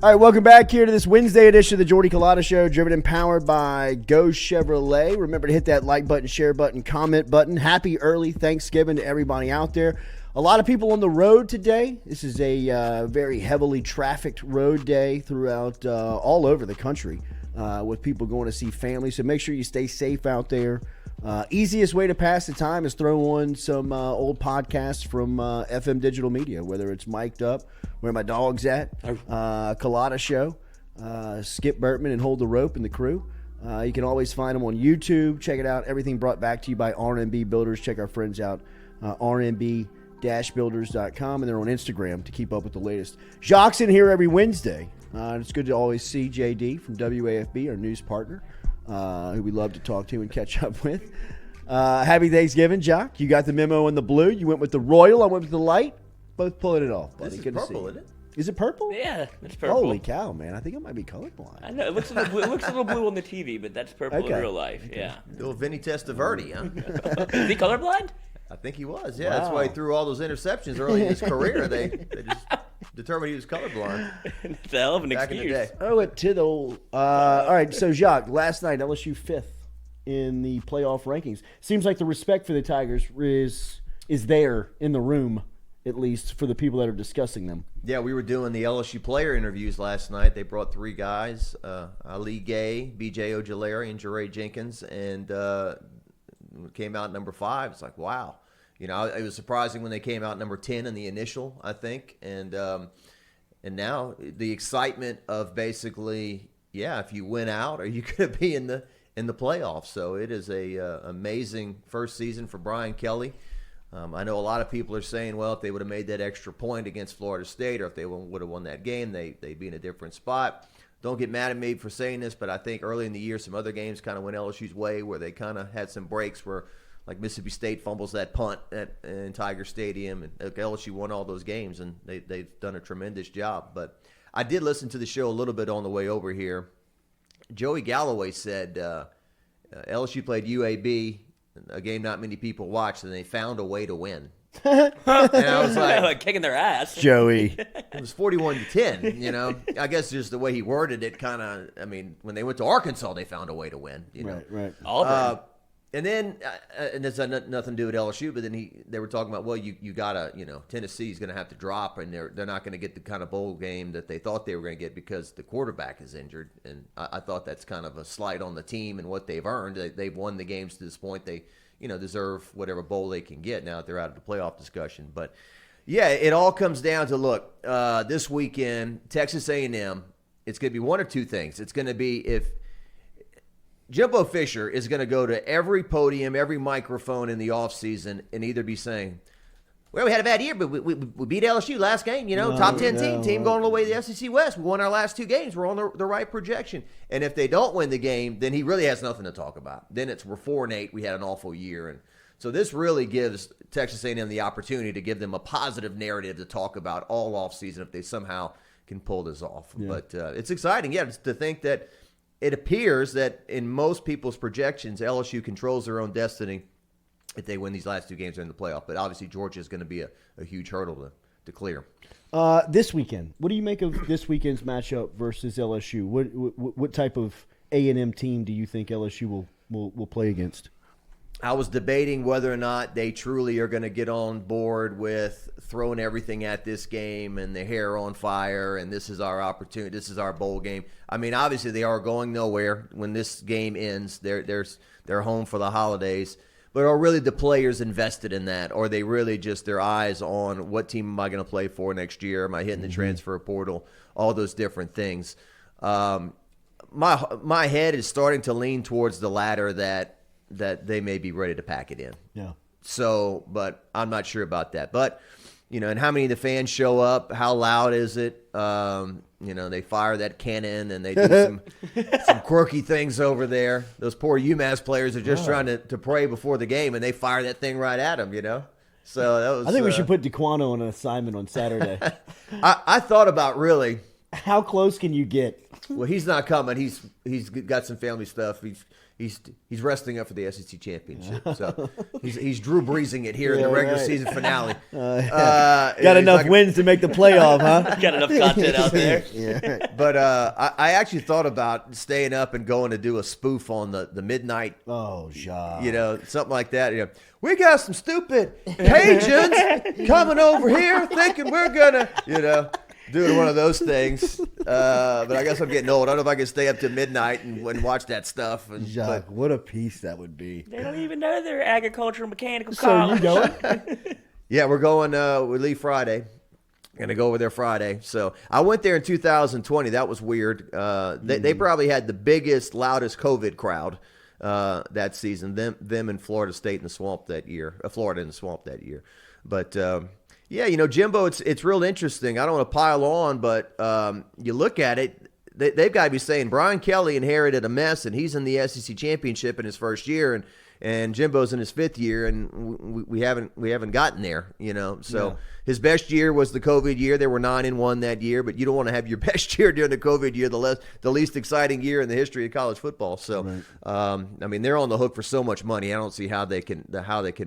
All right, welcome back here to this Wednesday edition of the Jordy Culotta Show, driven and powered by Go Chevrolet. Remember to hit that like button, share button, comment button. Happy early Thanksgiving to everybody out there. A lot of people on the road today. This is a very heavily trafficked road day throughout all over the country with people going to see family. So make sure you stay safe out there. Easiest way to pass the time is throw on some old podcasts from FM Digital Media, whether it's Mic'd Up, Where My Dog's At, Culotta Show, Skip Burtman and Hold the Rope and the crew. You can always find them on YouTube. Check it out. Everything brought back to you by RMB Builders. Check our friends out, rmb-builders.com, and they're on Instagram to keep up with the latest. Jacques in here every Wednesday. It's good to always see JD from WAFB, our news partner, who we love to talk to and catch up with. Happy Thanksgiving, Jacques. You got the memo in the blue. You went with the royal. I went with the light. Both pulling it off, buddy. This is good purple, to see. isn't it? Is it purple? Yeah, it's purple. Holy cow, man. I think I might be colorblind. I know. It looks a little blue on the TV, but that's purple in real life. Okay. Yeah. Little Vinny Testaverde, huh? Is he colorblind? I think he was, yeah. Wow. That's why he threw all those interceptions early in his career. They just determined he was colorblind. It's a hell of an Back in the excuse. day. Oh, it Tittle. All right, so Jacques, last night LSU 5th in the playoff rankings. Seems like the respect for the Tigers is there in the room, at least for the people that are discussing them. Yeah, we were doing the LSU player interviews last night. They brought three guys, Ali Gay, B.J. Ojulari, and Jeray Jenkins, and came out number 5. It's like, wow. You know, it was surprising when they came out number 10 in the initial, I think. And now the excitement of basically, yeah, if you win out, are you going to be in the playoffs? So it is a amazing first season for Brian Kelly. I know a lot of people are saying, well, if they would have made that extra point against Florida State, or if they would have won that game, they'd be in a different spot. Don't get mad at me for saying this, but I think early in the year, some other games kind of went LSU's way where they kind of had some breaks where, like Mississippi State fumbles that punt in Tiger Stadium, and LSU won all those games, and they've done a tremendous job. But I did listen to the show a little bit on the way over here. Joey Galloway said LSU played UAB, a game not many people watched, and they found a way to win. And I was like kicking their ass. Joey. It was 41-10, you know. I guess just the way he worded it kind of, I mean, when they went to Arkansas, they found a way to win, you know. Right. Auburn. And then, and it's nothing to do with LSU, but then they were talking about, well, you got to, you know, Tennessee's going to have to drop, and they're not going to get the kind of bowl game that they thought they were going to get because the quarterback is injured. And I thought that's kind of a slight on the team and what they've earned. They've won the games to this point. They, you know, deserve whatever bowl they can get now that they're out of the playoff discussion. But, yeah, it all comes down to, look, this weekend, Texas A&M, it's going to be one of two things. It's going to be if Jimbo Fisher is going to go to every podium, every microphone in the offseason and either be saying, well, we had a bad year, but we beat LSU last game, you know, top 10 team going all the way to the SEC West. We won our last 2 games. We're on the right projection. And if they don't win the game, then he really has nothing to talk about. Then we're 4-8. We had an awful year. And so this really gives Texas A&M the opportunity to give them a positive narrative to talk about all offseason if they somehow can pull this off. Yeah. But it's exciting, yeah, to think that it appears that in most people's projections, LSU controls their own destiny if they win these last 2 games in the playoff. But obviously, Georgia is going to be a huge hurdle to clear. This weekend, what do you make of this weekend's matchup versus LSU? What type of A&M team do you think LSU will play against? I was debating whether or not they truly are going to get on board with throwing everything at this game and the hair on fire and this is our opportunity, this is our bowl game. I mean, obviously they are going nowhere when this game ends. They're home for the holidays. But are really the players invested in that? Or are they really just their eyes on what team am I going to play for next year? Am I hitting the transfer portal? All those different things. My head is starting to lean towards the latter that they may be ready to pack it in. Yeah. So, but I'm not sure about that. But, you know, and how many of the fans show up? How loud is it? You know, they fire that cannon and they do some quirky things over there. Those poor UMass players are just trying to pray before the game, and they fire that thing right at them, you know? So that was. I think we should put DeQuano on an assignment on Saturday. I thought about really How close can you get? Well, he's not coming. He's got some family stuff. He's resting up for the SEC championship. So he's Drew Breesing it here in the regular season finale. Got enough wins to make the playoff, huh? Got enough content out there. Yeah. But I actually thought about staying up and going to do a spoof on the midnight. Oh, Jacques. Something like that. We got some stupid Cajuns coming over here thinking we're gonna, doing one of those things. But I guess I'm getting old. I don't know if I can stay up to midnight and watch that stuff. Jacques, what a piece that would be. They don't even know they're agricultural mechanical So college. you going? Yeah, we're going. We leave Friday. Going to go over there Friday. So I went there in 2020. That was weird. They probably had the biggest, loudest COVID crowd that season. Them in Florida State in the swamp that year. Florida in the swamp that year. But yeah, Jimbo, it's real interesting. I don't want to pile on, but you look at it, they've got to be saying Brian Kelly inherited a mess, and he's in the SEC championship in his first year, and Jimbo's in his fifth year, and we haven't gotten there. So his best year was the COVID year. They were 9-1 that year, but you don't want to have your best year during the COVID year, the least exciting year in the history of college football. So, right. They're on the hook for so much money. I don't see how they can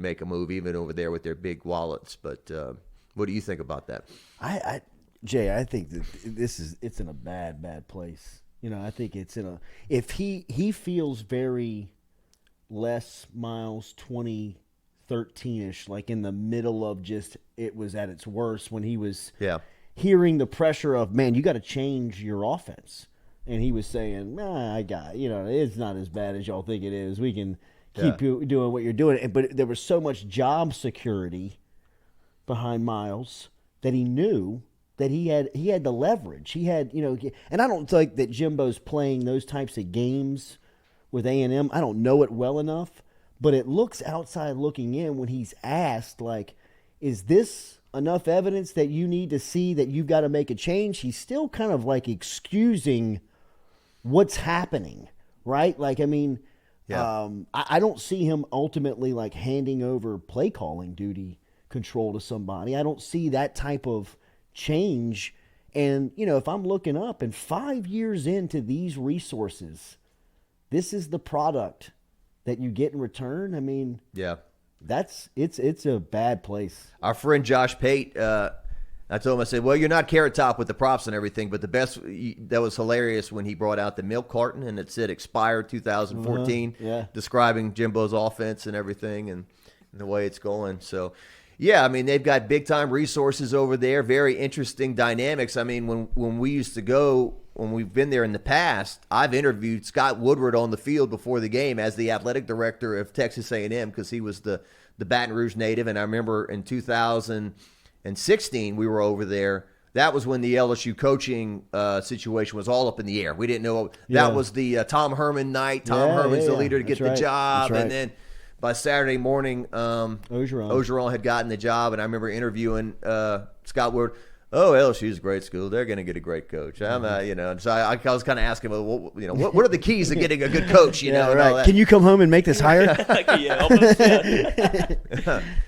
make a move even over there with their big wallets. But what do you think about that? Jay, I think that it's in a bad place. I think it's if he feels very Les Miles 2013-ish, like in the middle of just it was at its worst when he was hearing the pressure of, man, you got to change your offense. And he was saying, I got it's not as bad as y'all think it is. We can keep doing what you're doing. But there was so much job security behind Miles that he knew that he had the leverage. He had, and I don't think that Jimbo's playing those types of games with A&M. I don't know it well enough, but it looks outside looking in when he's asked, like, is this enough evidence that you need to see that you've got to make a change? He's still kind of like excusing what's happening, right? Like, I don't see him ultimately like handing over play calling duty control to somebody. I don't see that type of change. And, if I'm looking up and 5 years into these resources, this is the product that you get in return. It's a bad place. Our friend Josh Pate, I told him, I said, well, you're not Carrot Top with the props and everything, but the best, that was hilarious when he brought out the milk carton and it said expired 2014, describing Jimbo's offense and everything and the way it's going. So, yeah, they've got big-time resources over there, very interesting dynamics. When we used to go, when we've been there in the past, I've interviewed Scott Woodward on the field before the game as the athletic director of Texas A&M because he was the Baton Rouge native. And I remember in 2016 we were over there. That was when the LSU coaching situation was all up in the air. We didn't know. That was the Tom Herman night. Tom Herman's the leader to get the job. Right. And then by Saturday morning, Ogeron had gotten the job. And I remember interviewing Scott Woodward. Oh, LSU's a great school. They're going to get a great coach. So I was kind of asking, what are the keys to getting a good coach? And all that. Can you come home and make this hire?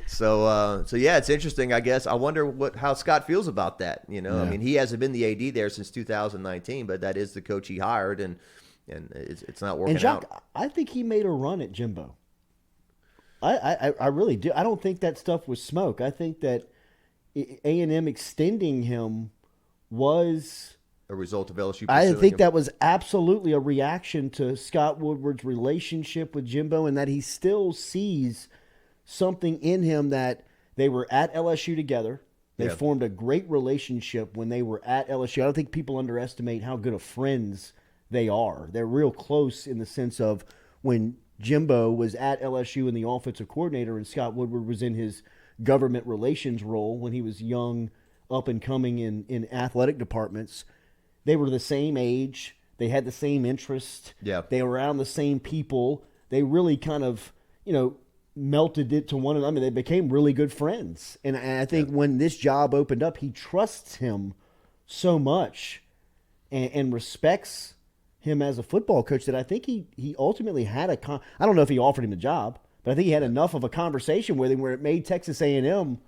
So it's interesting. I guess I wonder how Scott feels about that. He hasn't been the AD there since 2019, but that is the coach he hired, and it's not working Jacques, out. I think he made a run at Jimbo. I really do. I don't think that stuff was smoke. I think that A&M extending him was a result of LSU. I think that was absolutely a reaction to Scott Woodward's relationship with Jimbo, and that he still sees something in him that they were at LSU together. They formed a great relationship when they were at LSU. I don't think people underestimate how good of friends they are. They're real close in the sense of when Jimbo was at LSU and the offensive coordinator, and Scott Woodward was in his government relations role when he was young, up and coming in athletic departments. They were the same age. They had the same interests. Yeah. They were around the same people. They really kind of, melted it to one another. They became really good friends. And I think when this job opened up, he trusts him so much and respects him as a football coach that I think he ultimately had I don't know if he offered him the job, but I think he had enough of a conversation with him where it made Texas A&M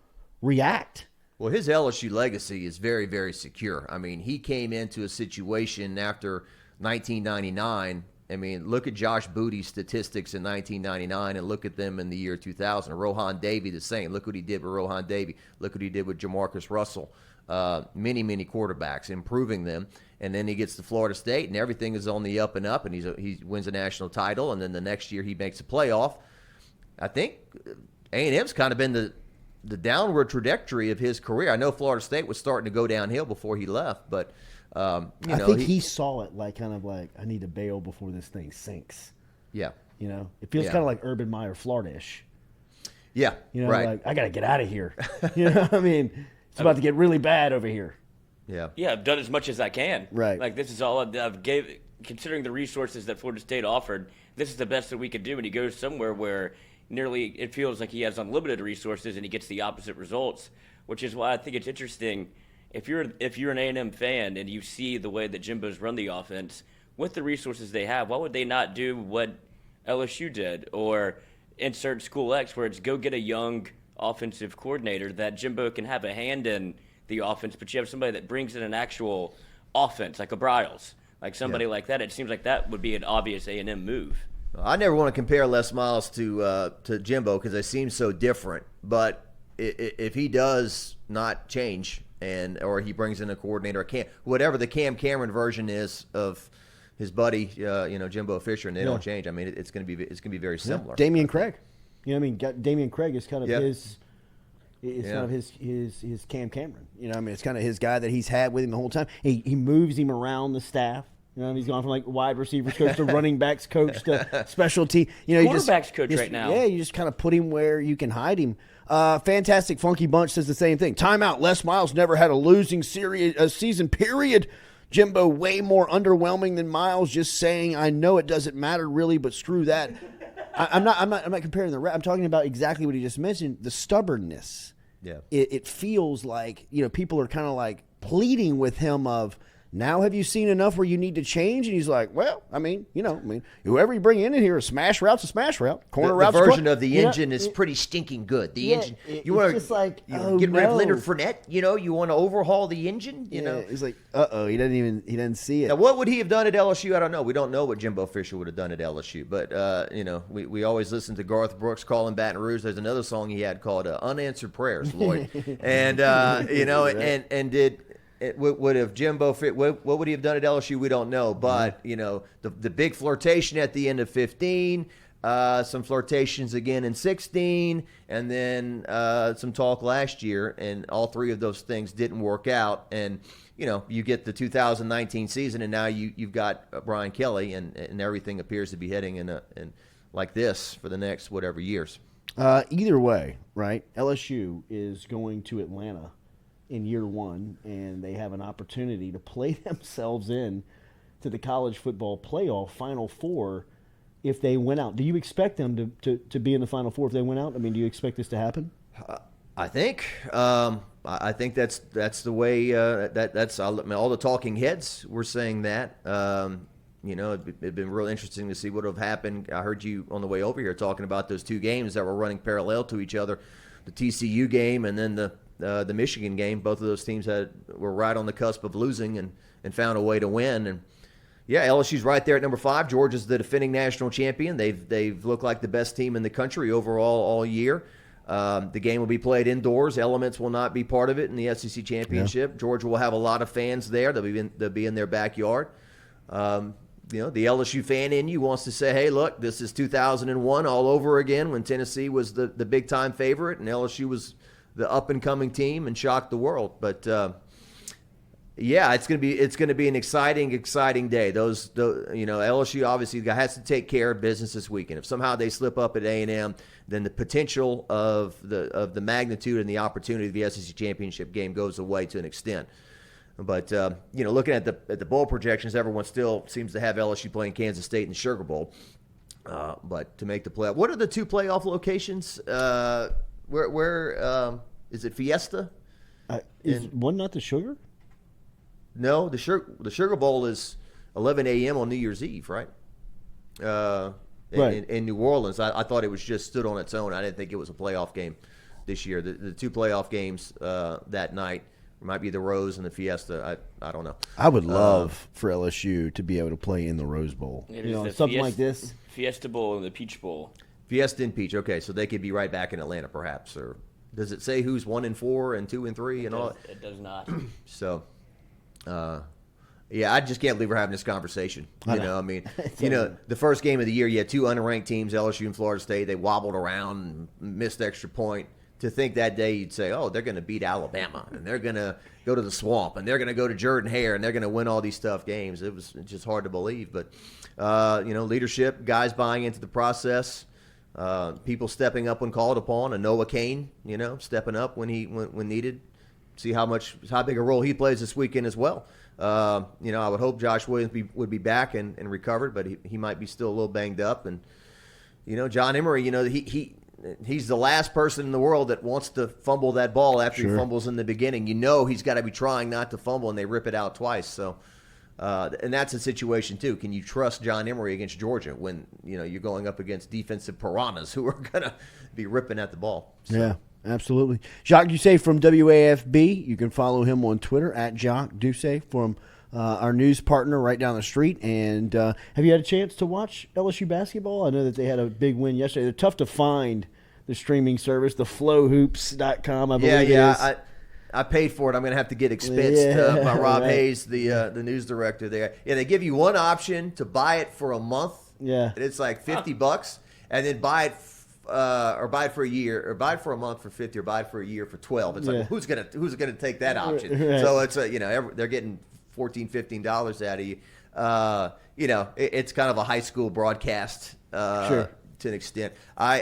react. Well, his LSU legacy is very, very secure. I mean, he came into a situation after 1999. I mean, look at Josh Booty's statistics in 1999 and look at them in the year 2000. Rohan Davey the same. Look what he did with Rohan Davey. Look what he did with Jamarcus Russell. Many quarterbacks, improving them. And then he gets to Florida State, and everything is on the up and up, and he wins a national title, and then the next year he makes a playoff. I think A&M's kind of been the downward trajectory of his career. I know Florida State was starting to go downhill before he left, but I think he saw it kind of like I need to bail before this thing sinks. Yeah, it feels kind of like Urban Meyer Florida-ish. Yeah, right. Like I got to get out of here. I mean, it's about to get really bad over here. Yeah, I've done as much as I can. Right, like this is all I've gave. Considering the resources that Florida State offered, this is the best that we could do. And he goes somewhere where nearly it feels like he has unlimited resources and he gets the opposite results, which is why I think it's interesting. If you're an A&M fan and you see the way that Jimbo's run the offense with the resources they have, why would they not do what LSU did or insert School X, where it's go get a young offensive coordinator that Jimbo can have a hand in the offense, but you have somebody that brings in an actual offense like a Bryles, like somebody like that. It seems like that would be an obvious A&M move. I never want to compare Les Miles to Jimbo because they seem so different. But if he does not change or he brings in a coordinator, whatever the Cam Cameron version is of his buddy, Jimbo Fisher, and they don't change. I mean, it's going to be very similar. Yeah. Damian Craig, Damian Craig is kind of his. It's kind of his Cam Cameron. It's kind of his guy that he's had with him the whole time. He moves him around the staff. He's gone from like wide receivers coach to running backs coach to special team. Quarterbacks coach right now. Yeah, you just kind of put him where you can hide him. Fantastic Funky Bunch says the same thing. Timeout. Les Miles never had a losing season, period. Jimbo way more underwhelming than Miles. Just saying. I know it doesn't matter really, but screw that. I'm not comparing the rest. I'm talking about exactly what he just mentioned. The stubbornness. Yeah. It feels like people are kind of like pleading with him of. Now have you seen enough where you need to change? And he's like, well, whoever you bring in here, a smash route's a smash route. Corner route's the version of the engine is pretty stinking good. The engine, you want to get rid of Leonard Fournette? You want to overhaul the engine? He's like, he doesn't see it. Now, what would he have done at LSU? I don't know. We don't know what Jimbo Fisher would have done at LSU. But we always listen to Garth Brooks calling Baton Rouge. There's another song he had called "Unanswered Prayers," Lloyd, and and did. Would have Jimbo fit? What would he have done at LSU? We don't know. But the big flirtation at the end of 15, some flirtations again in 16, and then some talk last year, and all three of those things didn't work out. And you get the 2019 season, and now you've got Brian Kelly, and everything appears to be heading in like this for the next whatever years. Either way, right? LSU is going to Atlanta in year one, and they have an opportunity to play themselves in to the college football playoff Final Four if they win out. Do you expect them to be in the Final Four if they win out? I mean, do you expect this to happen? I think that's the way that's all the talking heads were saying that. It'd been real interesting to see what would have happened. I heard you on the way over here talking about those two games that were running parallel to each other, the TCU game and then the Michigan game. Both of those teams were right on the cusp of losing and found a way to win. And yeah, LSU's right there at number 5. Georgia's the defending national champion. They've looked like the best team in the country overall all year. The game will be played indoors. Elements will not be part of it in the SEC championship. Yeah. Georgia will have a lot of fans there. They'll be in their backyard. The LSU fan in you wants to say, hey, look, this is 2001 all over again when Tennessee was the big-time favorite and LSU was the up-and-coming team and shocked the world. But, it's going to be an exciting day. LSU obviously has to take care of business this weekend. If somehow they slip up at A&M, then the potential of the magnitude and the opportunity of the SEC championship game goes away to an extent. But looking at the bowl projections, everyone still seems to have LSU playing Kansas State in the Sugar Bowl. But to make the playoff, what are the two playoff locations? Where is it? Fiesta? Is one not the Sugar? No, the Sugar Bowl is 11 a.m. on New Year's Eve, right? Right. In New Orleans. I thought it was just stood on its own. I didn't think it was a playoff game this year. The two playoff games that night. It might be the Rose and the Fiesta. I don't know. I would love for LSU to be able to play in the Rose Bowl. It You is know, the something like this. Fiesta Bowl and the Peach Bowl. Fiesta and Peach. Okay, so they could be right back in Atlanta, perhaps. Or does it say who's 1-4 and 2-3 and all? It does not. So, yeah, I just can't believe we're having this conversation. You know, I mean, you know, the first game of the year, you had two unranked teams, LSU and Florida State. They wobbled around and missed extra point. To think that day you'd say, oh, they're going to beat Alabama, and they're going to go to the Swamp, and they're going to go to Jordan-Hare, and they're going to win all these tough games. It's just hard to believe. But, you know, leadership, guys buying into the process, people stepping up when called upon, a Noah Kane, you know, stepping up when needed. See how big a role he plays this weekend as well. You know, I would hope Josh Williams would be back and recovered, but he might be still a little banged up. And, you know, John Emery, you know, he's the last person in the world that wants to fumble that ball after he fumbles in the beginning. You know he's got to be trying not to fumble, and they rip it out twice. So, and that's a situation too. Can you trust John Emery against Georgia when you know you're going up against defensive piranhas who are going to be ripping at the ball? So. Yeah, absolutely. Jacques Doucet from WAFB. You can follow him on Twitter at Jacques Doucet from our news partner right down the street. And have you had a chance to watch LSU basketball? I know that they had a big win yesterday. They're tough to find, the streaming service, the flowhoops.com, I believe it is. I paid for it. I'm going to have to get expensed by Rob Hayes, the news director there. Yeah, they give you one option to buy it for a month. Yeah. And it's like $50, and then buy it or buy it for a year, or buy it for a month for $50, or buy it for a year for $12. It's like, well, who's gonna take that option? Right. So it's you know, they're getting $14, $15 out of you. You know, it's kind of a high school broadcast to an extent. I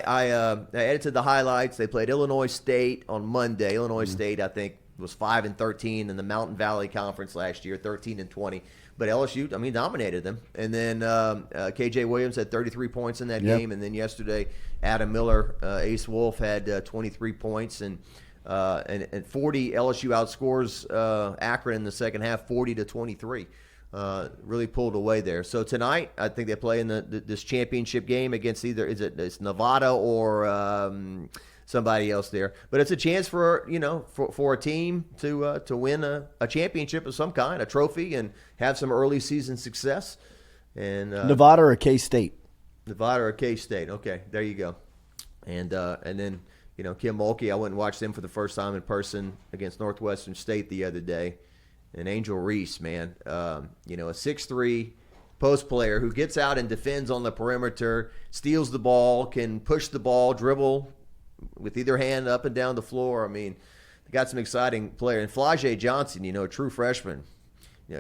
edited the highlights. They played Illinois State on Monday. Illinois State, I think, was 5-13 in the Mountain Valley Conference last year, 13-20. But LSU, I mean, dominated them. And then KJ Williams had 33 points in that game. And then yesterday, Adam Miller, Ace Wolf, had 23 points. And 40 LSU outscores Akron in the second half, 40-23. Really pulled away there. So tonight, I think they play in this championship game against it's Nevada or somebody else there. But it's a chance for a team to win a championship of some kind, a trophy, and have some early season success. And Nevada or K-State? Nevada or K-State. Okay, there you go. And then Kim Mulkey, I went and watched them for the first time in person against Northwestern State the other day. And Angel Reese, man, a 6'3" post player who gets out and defends on the perimeter, steals the ball, can push the ball, dribble with either hand up and down the floor. I mean, they got some exciting player. And Flau'jae Johnson, a true freshman,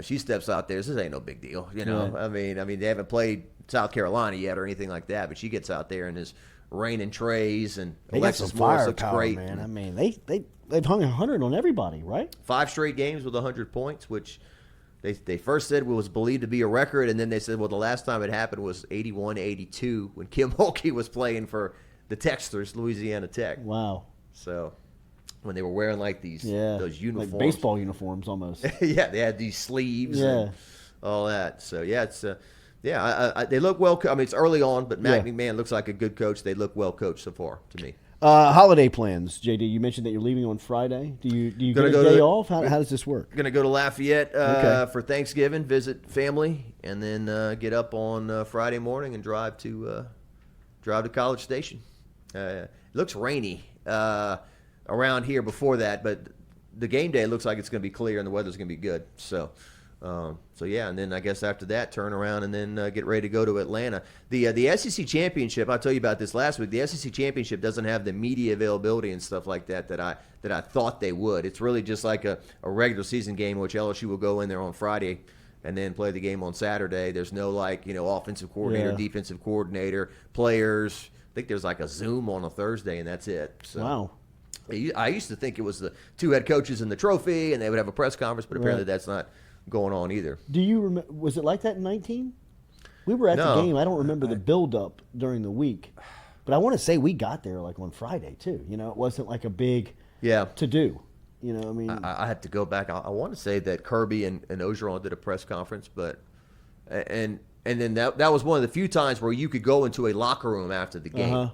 she steps out there. This ain't no big deal, Yeah. I mean, they haven't played South Carolina yet or anything like that, but she gets out there and is raining trays, and They Alexis got some Morris looks firepower, great. man. I mean, they've hung 100 on everybody, right? 5 straight games with 100 points, which they first said was believed to be a record, and then they said, well, the last time it happened was 81-82 when Kim Mulkey was playing for the Texters, Louisiana Tech. Wow. So when they were wearing those uniforms. Like baseball uniforms almost. Yeah, they had these sleeves and all that. So, yeah, it's they look well. I mean, it's early on, but Matt McMahon looks like a good coach. They look well coached so far to me. Holiday plans, JD. You mentioned that you're leaving on Friday. Do you get a day off? How does this work? Going to go to Lafayette for Thanksgiving, visit family, and then get up on Friday morning and drive to College Station. It looks rainy around here before that, but the game day looks like it's going to be clear and the weather's going to be good. So yeah, and then I guess after that, turn around and then get ready to go to Atlanta. The SEC Championship, I told you about this last week. The SEC Championship doesn't have the media availability and stuff like that I thought they would. It's really just like a regular season game, which LSU will go in there on Friday and then play the game on Saturday. There's no offensive coordinator, defensive coordinator, players. I think there's a Zoom on a Thursday, and that's it. So. Wow. I used to think it was the 2 head coaches and the trophy, and they would have a press conference, but apparently that's not going on either. Do you remember? Was it like that in 19? We were at the game. I don't remember the build-up during the week, but I want to say we got there on Friday too. It wasn't like a big to-do. I mean, I had to go back. I want to say that Kirby and Ogeron did a press conference, but and then that was one of the few times where you could go into a locker room after the game.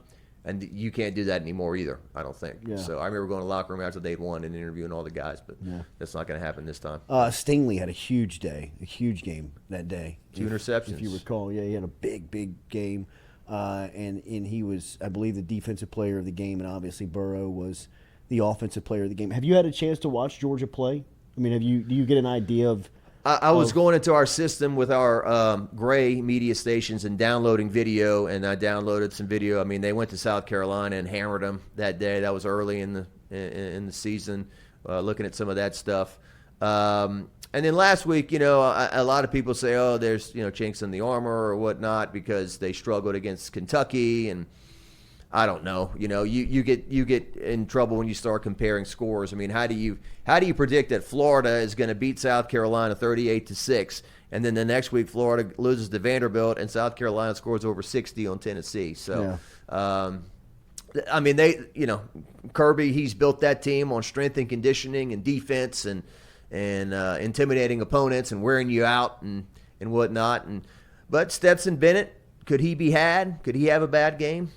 And you can't do that anymore either, I don't think. Yeah. So I remember going to the locker room after they'd won and interviewing all the guys, but that's not going to happen this time. Stingley had a huge game that day. 2 interceptions. If you recall. Yeah, he had a big game. And he was, I believe, the defensive player of the game, and obviously Burrow was the offensive player of the game. Have you had a chance to watch Georgia play? I mean, do you get an idea of I was going into our system with our gray media stations and downloading video, and I downloaded some video. I mean, they went to South Carolina and hammered them that day. That was early in the season, looking at some of that stuff. And then last week, a lot of people say, oh, there's, chinks in the armor or whatnot because they struggled against Kentucky, and I don't know. You get in trouble when you start comparing scores. I mean, how do you predict that Florida is going to beat South Carolina 38-6, and then the next week Florida loses to Vanderbilt and South Carolina scores over 60 on Tennessee? So, I mean, Kirby, he's built that team on strength and conditioning and defense and intimidating opponents and wearing you out and whatnot. But Stetson Bennett, could he be had? Could he have a bad game?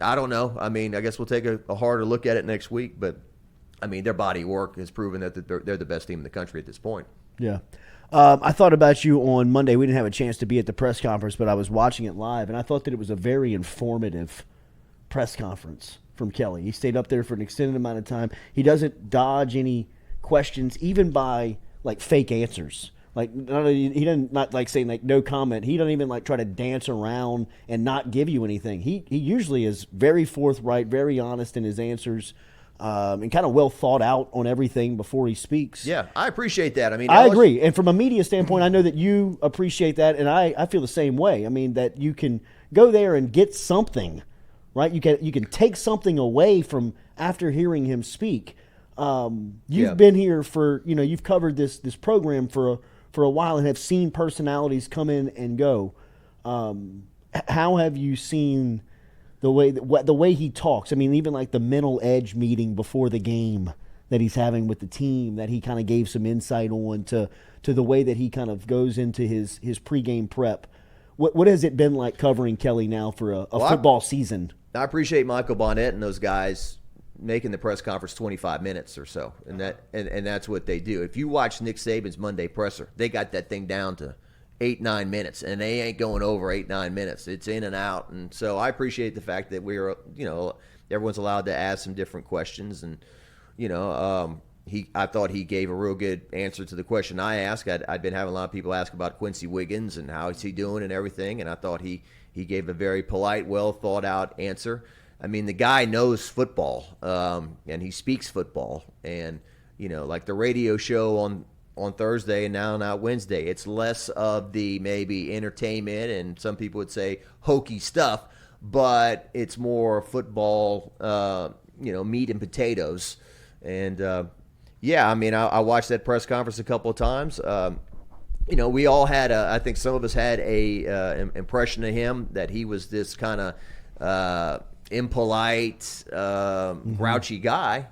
I don't know. I mean, I guess we'll take a harder look at it next week. But, I mean, their body of work has proven that they're the best team in the country at this point. Yeah. I thought about you on Monday. We didn't have a chance to be at the press conference, but I was watching it live, and I thought that it was a very informative press conference from Kelly. He stayed up there for an extended amount of time. He doesn't dodge any questions, even by, fake answers. He doesn't not saying no comment. He doesn't even try to dance around and not give you anything. He usually is very forthright, very honest in his answers, and kind of well thought out on everything before he speaks. Yeah, I appreciate that. I mean, I agree. And from a media standpoint, I know that you appreciate that, and I feel the same way. I mean, that you can go there and get something, right? You can take something away from after hearing him speak. You've been here for you've covered this program for a while and have seen personalities come in and go. How have you seen the way he talks? I mean, even the mental edge meeting before the game that he's having with the team, that he kind of gave some insight on to the way that he kind of goes into his pregame prep. What has it been like covering Kelly now for a football season? I appreciate Michael Bonnet and those guys making the press conference 25 minutes or so, and that's what they do. If you watch Nick Saban's Monday presser, they got that thing down to 8-9 minutes, and they ain't going over 8-9 minutes. It's in and out, and so I appreciate the fact that we're everyone's allowed to ask some different questions, and I thought he gave a real good answer to the question I asked. I'd been having a lot of people ask about Quincy Wiggins and how is he doing and everything, and I thought he gave a very polite, well thought out answer. I mean, the guy knows football, and he speaks football. And, like the radio show on Thursday and now Wednesday, it's less of the maybe entertainment and some people would say hokey stuff, but it's more football, meat and potatoes. And, I mean, I watched that press conference a couple of times. We all had I think some of us had a impression of him that he was this kind of impolite, grouchy guy,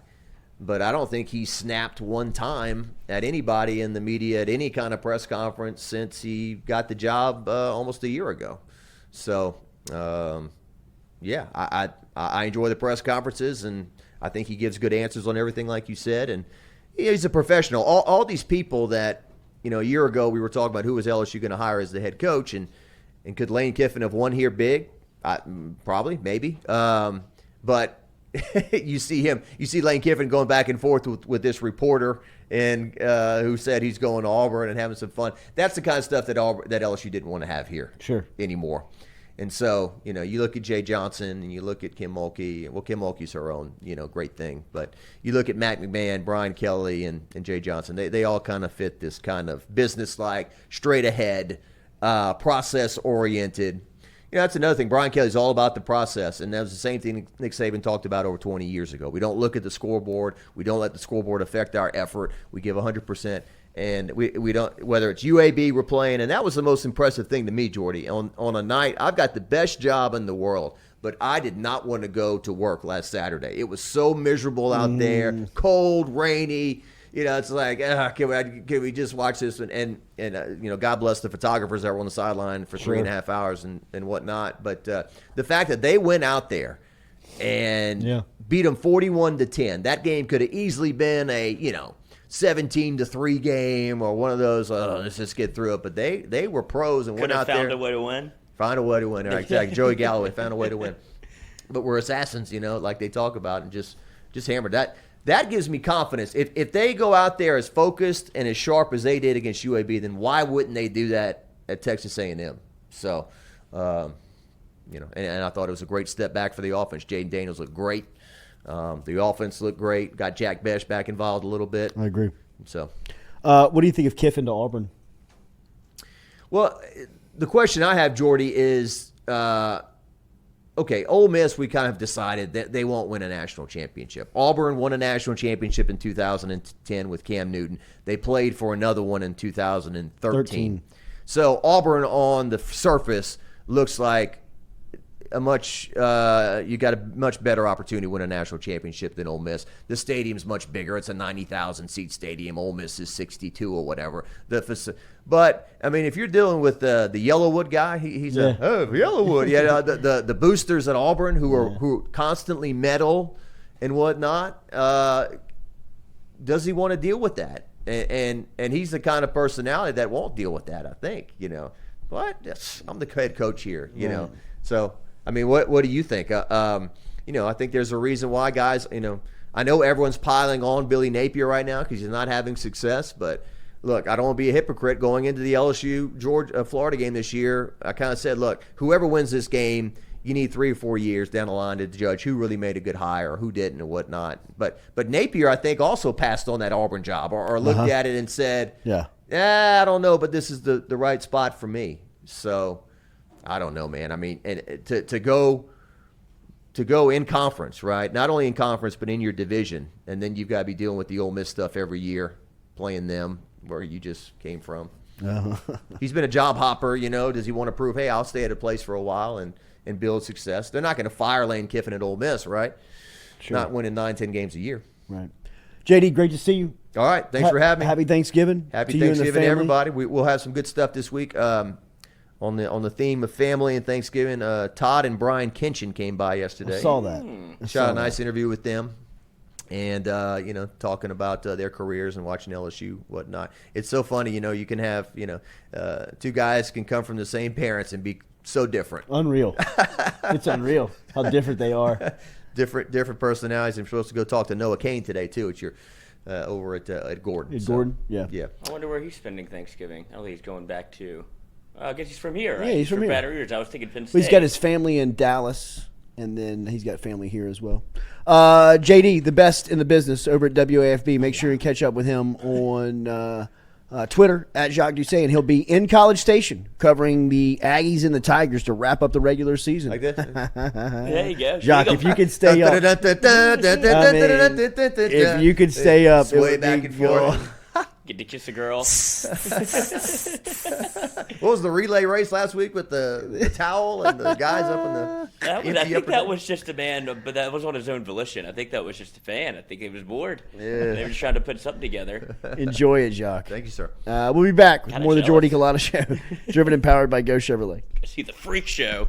but I don't think he snapped one time at anybody in the media at any kind of press conference since he got the job almost a year ago. So, I enjoy the press conferences, and I think he gives good answers on everything, like you said, and he's a professional. All these people that, a year ago we were talking about who was LSU going to hire as the head coach, and could Lane Kiffin have won here big? Probably, maybe. But you see Lane Kiffin going back and forth with this reporter and who said he's going to Auburn and having some fun. That's the kind of stuff that LSU didn't want to have here anymore. And so, you look at Jay Johnson and you look at Kim Mulkey. Well, Kim Mulkey's her own, great thing. But you look at Matt McMahon, Brian Kelly, and Jay Johnson. They all kind of fit this kind of business-like, straight-ahead, process-oriented. That's another thing. Brian Kelly's all about the process, and that was the same thing Nick Saban talked about over 20 years ago. We don't look at the scoreboard. We don't let the scoreboard affect our effort. We give 100%, and we don't, whether it's UAB we're playing, and that was the most impressive thing to me, Jordy. On a night, I've got the best job in the world, but I did not want to go to work last Saturday. It was so miserable out there, cold, rainy. It's like, can we just watch this? And God bless the photographers that were on the sideline for 3.5 hours and whatnot. But the fact that they went out there and beat them 41-10. That game could have easily been a 17-3 game or one of those. Let's just get through it. But they were pros and went out there. Found a way to win. Find a way to win. Right, exactly. Joey Galloway found a way to win. But we're assassins, like they talk about, and just hammered that. That gives me confidence. If they go out there as focused and as sharp as they did against UAB, then why wouldn't they do that at Texas A&M? So, and I thought it was a great step back for the offense. Jaden Daniels looked great. The offense looked great. Got Jack Besh back involved a little bit. I agree. So, what do you think of Kiffin to Auburn? Well, the question I have, Jordy, is okay, Ole Miss, we kind of decided that they won't win a national championship. Auburn won a national championship in 2010 with Cam Newton. They played for another one in 2013. So Auburn on the surface looks like you got a much better opportunity to win a national championship than Ole Miss. The stadium's much bigger. It's a 90,000 seat stadium. Ole Miss is 62 or whatever. But I mean, if you're dealing with the Yellowwood guy, he's Yellowwood. Yeah, the boosters at Auburn who constantly meddle and whatnot. Does he want to deal with that? And he's the kind of personality that won't deal with that. I think But I'm the head coach here. So. I mean, what do you think? I think there's a reason why guys, I know everyone's piling on Billy Napier right now because he's not having success. But, look, I don't want to be a hypocrite going into the LSU Florida game this year. I kind of said, look, whoever wins this game, you need 3 or 4 years down the line to judge who really made a good hire or who didn't and whatnot. But Napier, I think, also passed on that Auburn job or looked at it and said, I don't know, but this is the right spot for me. So – I don't know, man. I mean, and to go in conference, right? Not only in conference, but in your division, and then you've got to be dealing with the Ole Miss stuff every year, playing them where you just came from. He's been a job hopper, Does he want to prove, hey, I'll stay at a place for a while and build success? They're not going to fire Lane Kiffin at Ole Miss, right? Sure. Not winning 9-10 games a year. Right. JD, great to see you. All right. Thanks for having me. Happy Thanksgiving. Happy Thanksgiving to everybody. We'll have some good stuff this week. On the theme of family and Thanksgiving, Todd and Brian Kinchin came by yesterday. I saw that. Shot a nice interview with them, and talking about their careers and watching LSU, whatnot. It's so funny, you can have two guys can come from the same parents and be so different. Unreal. It's unreal how different they are. Different personalities. I'm supposed to go talk to Noah Kane today too. It's your over at Gordon. Gordon, yeah. I wonder where he's spending Thanksgiving. I don't think he's going back to. I guess he's from here, right? Yeah, he's from here. Baton Rouge. I was thinking Penn State. Well, he's got his family in Dallas, and then he's got family here as well. JD, the best in the business over at WAFB. Make sure you catch up with him on Twitter at Jacques Doucet, and he'll be in College Station covering the Aggies and the Tigers to wrap up the regular season. Like this? There you go. Jacques, if you could stay up. If you could stay up. Sway back and forth. Get to kiss a girl. What was the relay race last week with the towel and the guys up in the? I think that was just a man, but that was on his own volition. I think that was just a fan. I think he was bored. Yeah. They were just trying to put something together. Enjoy it, Jacques. Thank you, sir. We'll be back with more of the Jordy Culotta Show, driven and powered by Go Chevrolet. See the freak show.